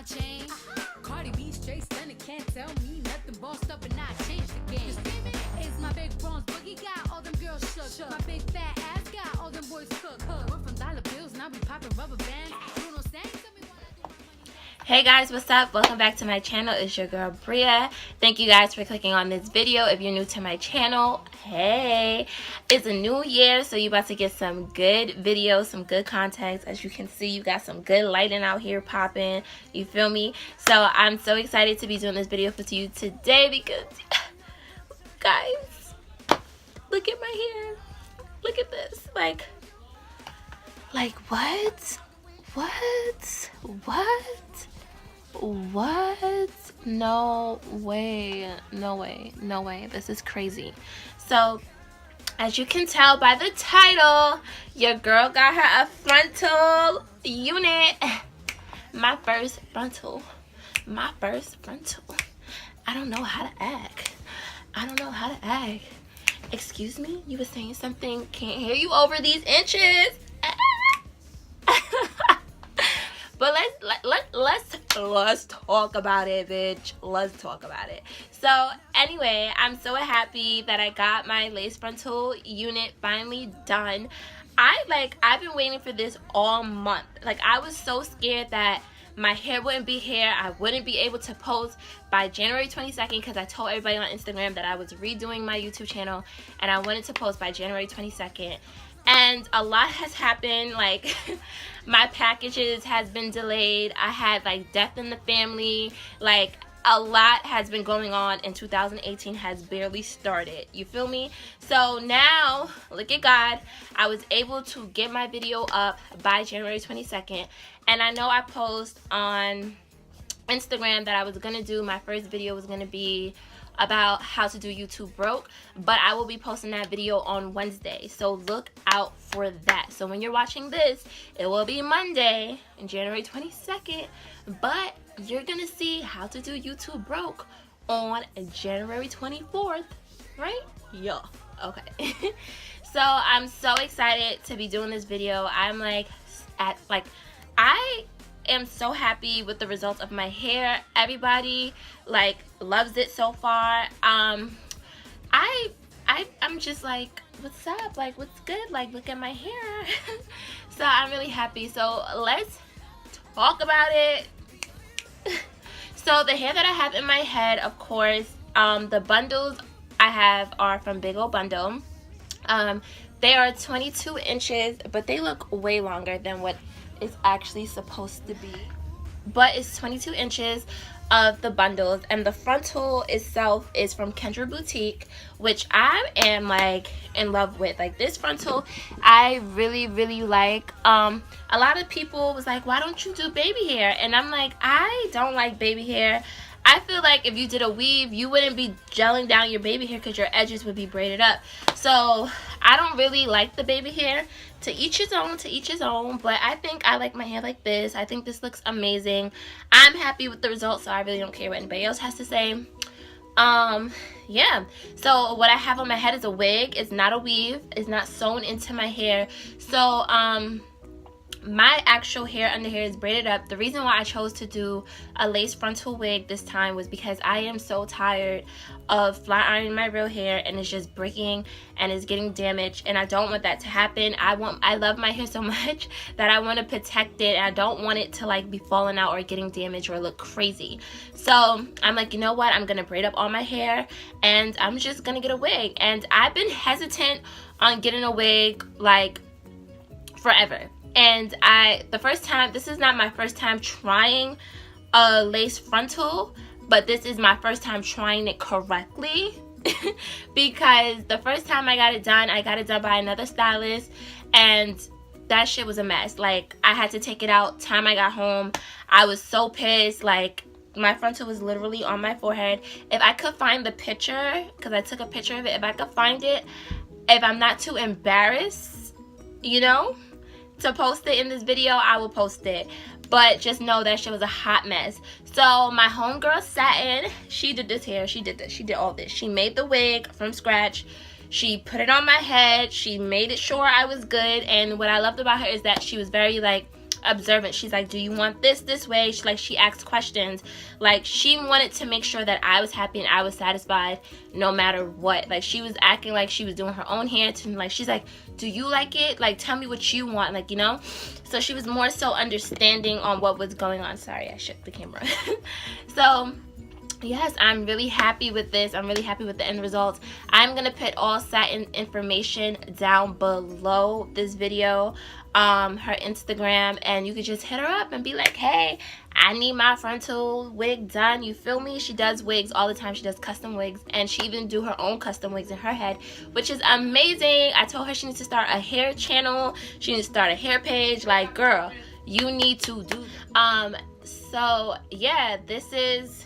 my chain. Cardi B straight stunning, can't tell me nothing. Bossed up and I changed the game. It's my big bronze boogie, got all them girls shook. My big fat ass got all them boys cooked. We're from dollar bills, now we popping rubber bands. Bruno sang, tell me what I do with my money. Hey guys, what's up? Welcome back to my channel. It's your girl Bria. Thank you guys for clicking on this video. If you're new to my channel, hey, it's a new year, so you about to get some good videos, some good content. As you can see, you got some good lighting out here popping, you feel me? So I'm so excited to be doing this video for you today because guys, look at my hair. Look at this. Like what? No way. This is crazy. So as you can tell by the title, your girl got her a frontal unit. My first frontal. I don't know how to act. Excuse me? You were saying something? Can't hear you over these inches. But let's talk about it, bitch. Let's talk about it. So anyway, I'm so happy that I got my lace frontal unit finally done. I've been waiting for this all month. Like, I was so scared that my hair wouldn't be here. I wouldn't be able to post by January 22nd because I told everybody on Instagram that I was redoing my YouTube channel and I wanted to post by January 22nd. And a lot has happened. Like, my packages has been delayed. I had like death in the family. Like, a lot has been going on, and 2018 has barely started. You feel me? So now, look at God, I was able to get my video up by January 22nd. And I know I post on Instagram that I was gonna do, my first video was gonna be about how to do YouTube broke, but I will be posting that video on Wednesday, so look out for that. So when you're watching this, it will be Monday, January 22nd, but you're gonna see how to do YouTube broke on January 24th, right? Yeah, okay. So I'm so excited to be doing this video. I am so happy with the results of my hair. Everybody like loves it so far. I'm just like, what's up? Like, what's good? Like, look at my hair. So I'm really happy. So let's talk about it. So the hair that I have in my head, of course, the bundles I have are from Big Ol' Bundle. They are 22 inches, but they look way longer than what it's actually supposed to be. But it's 22 inches of the bundles, and the frontal itself is from Kendra Boutique, which I am like in love with. Like, this frontal I really like. A lot of people was like, why don't you do baby hair? And I'm like, I don't like baby hair. I feel like if you did a weave, you wouldn't be gelling down your baby hair because your edges would be braided up. So I don't really like the baby hair. To each his own, but I think I like my hair like this. I think this looks amazing. I'm happy with the results, so I really don't care what anybody else has to say. Yeah, so what I have on my head is a wig. It's not a weave. It's not sewn into my hair. So my actual hair under here is braided up. The reason why I chose to do a lace frontal wig this time was because I am so tired of flat ironing my real hair and it's just breaking and it's getting damaged, and I don't want that to happen. I love my hair so much that I want to protect it, and I don't want it to like be falling out or getting damaged or look crazy. So I'm like, you know what, I'm gonna braid up all my hair and I'm just gonna get a wig. And I've been hesitant on getting a wig like forever. And this is not my first time trying a lace frontal, but this is my first time trying it correctly. Because the first time I got it done by another stylist, and that shit was a mess. Like, I had to take it out. Time I got home, I was so pissed. Like, my frontal was literally on my forehead. If I could find the picture, because I took a picture of it, if I could find it, if I'm not too embarrassed, you know, to post it in this video, I will post it. But just know that shit was a hot mess. So my homegirl Satin, she did this hair. She did all this. She made the wig from scratch. She put it on my head. She made it sure I was good. And what I loved about her is that she was very like observant. She's like, do you want this way? She asked questions. Like, she wanted to make sure that I was happy and I was satisfied no matter what. Like, she was acting like she was doing her own hair to me. Like, she's like, do you like it? Like, tell me what you want. Like, you know? So she was more so understanding on what was going on. Sorry, I shook the camera. So yes, I'm really happy with this. I'm really happy with the end results. I'm gonna put all Satin information down below this video, her Instagram, and you could just hit her up and be like, hey, I need my frontal wig done. You feel me? She does wigs all the time. She does custom wigs, and she even do her own custom wigs in her head, which is amazing. I told her she needs to start a hair channel. She needs to start a hair page. Like, girl, you need to do so yeah, this is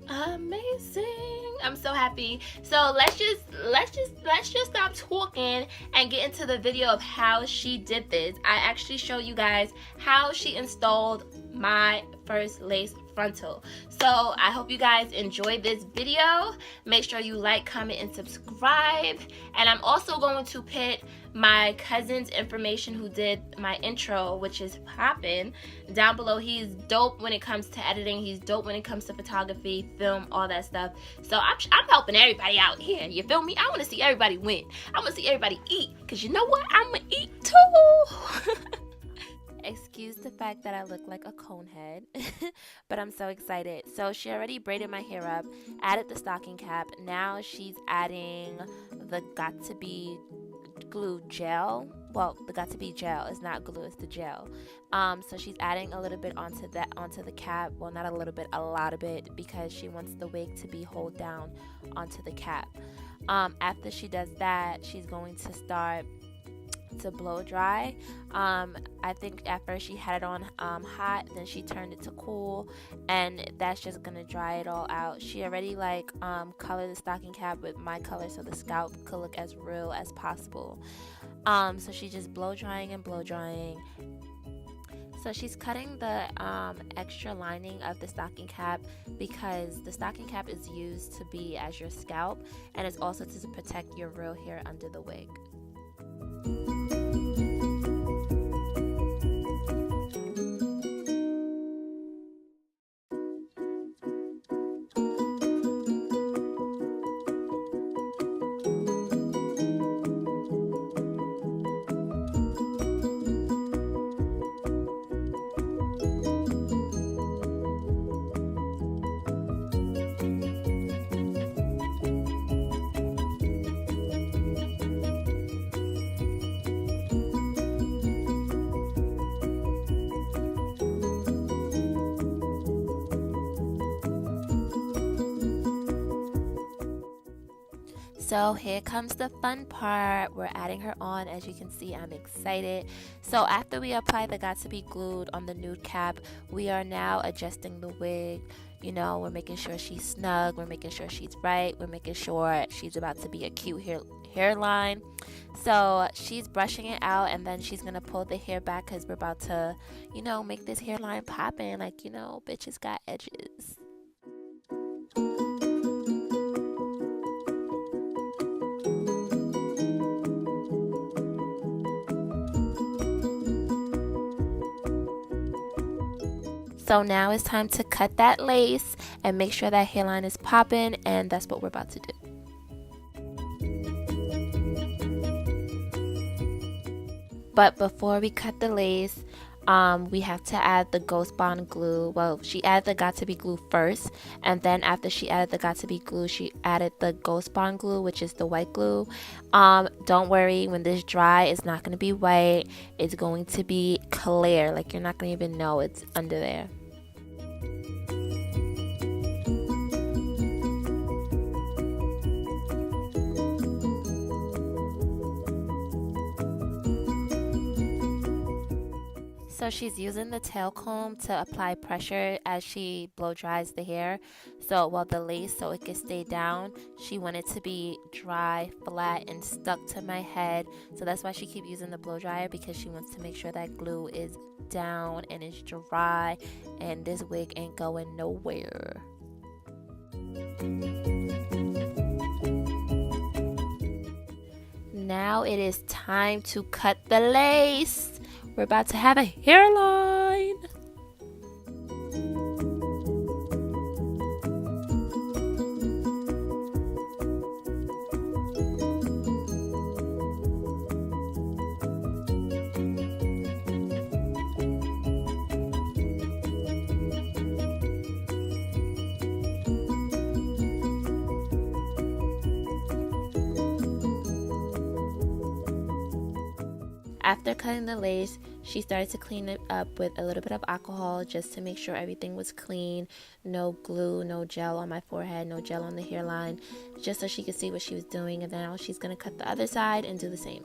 amazing. I'm so happy. So let's just stop talking and get into the video of how she did this. I actually show you guys how she installed my first lace frontal. So I hope you guys enjoyed this video. Make sure you like, comment, and subscribe. And I'm also going to put my cousin's information who did my intro, which is poppin', down below. He's dope when it comes to editing. He's dope when it comes to photography, film, all that stuff. So I'm helping everybody out here. You feel me? I want to see everybody win. I want to see everybody eat. Because you know what? I'm going to eat too. Excuse the fact that I look like a cone head, but I'm so excited. So she already braided my hair up, added the stocking cap. Now she's adding the Got To Be glue gel. Well, the Got To Be gel. It's not glue, it's the gel. So she's adding a little bit onto the cap. Well, not a little bit, a lot of it, because she wants the wig to be hold down onto the cap. After she does that, she's going to start to blow dry. I think at first she had it on hot, then she turned it to cool, and that's just gonna dry it all out. She already colored the stocking cap with my color so the scalp could look as real as possible. So she's just blow drying and blow drying. So she's cutting the extra lining of the stocking cap because the stocking cap is used to be as your scalp, and it's also to protect your real hair under the wig. So here comes the fun part. We're adding her on. As you can see, I'm excited. So after we apply the Got To Be glued on the nude cap, we are now adjusting the wig. You know, we're making sure she's snug. We're making sure she's right. We're making sure she's about to be a cute hairline. So she's brushing it out, and then she's going to pull the hair back because we're about to, you know, make this hairline poppin'. Like, you know, bitches got edges. So now it's time to cut that lace and make sure that hairline is popping, and that's what we're about to do. But before we cut the lace, we have to add the Ghost Bond glue. Well, she added the Got To Be glue first, and then after she added the Got To Be glue, she added the Ghost Bond glue, which is the white glue. Don't worry, when this dry, it's not going to be white. It's going to be clear. Like, you're not going to even know it's under there. So she's using the tail comb to apply pressure as she blow dries the hair. So the lace, so it can stay down. She wanted to be dry, flat, and stuck to my head. So that's why she keep using the blow dryer, because she wants to make sure that glue is down and it's dry, and this wig ain't going nowhere. Now it is time to cut the lace. we're about to have a hairline. After cutting the lace, she started to clean it up with a little bit of alcohol just to make sure everything was clean. No glue, no gel on my forehead, no gel on the hairline, just so she could see what she was doing. And then now she's going to cut the other side and do the same.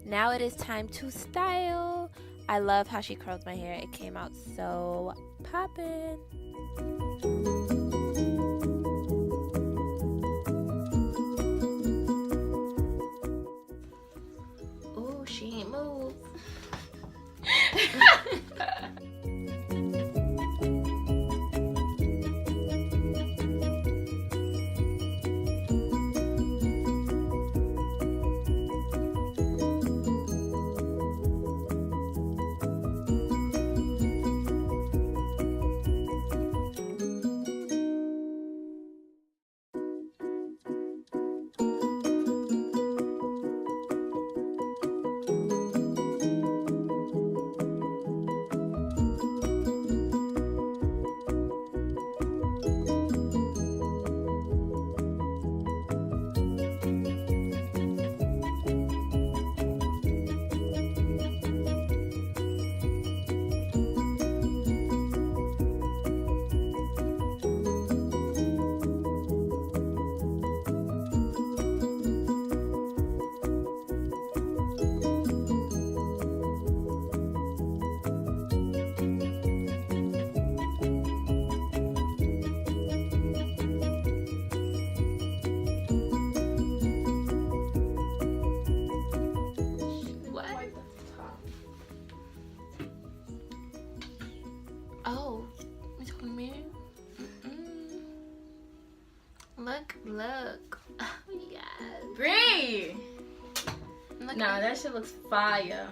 Now it is time to style. I love how she curled my hair. It came out so poppin'. Ooh, she ain't moved. Look. Oh, yes. Brie! Look Nah, that shit looks fire.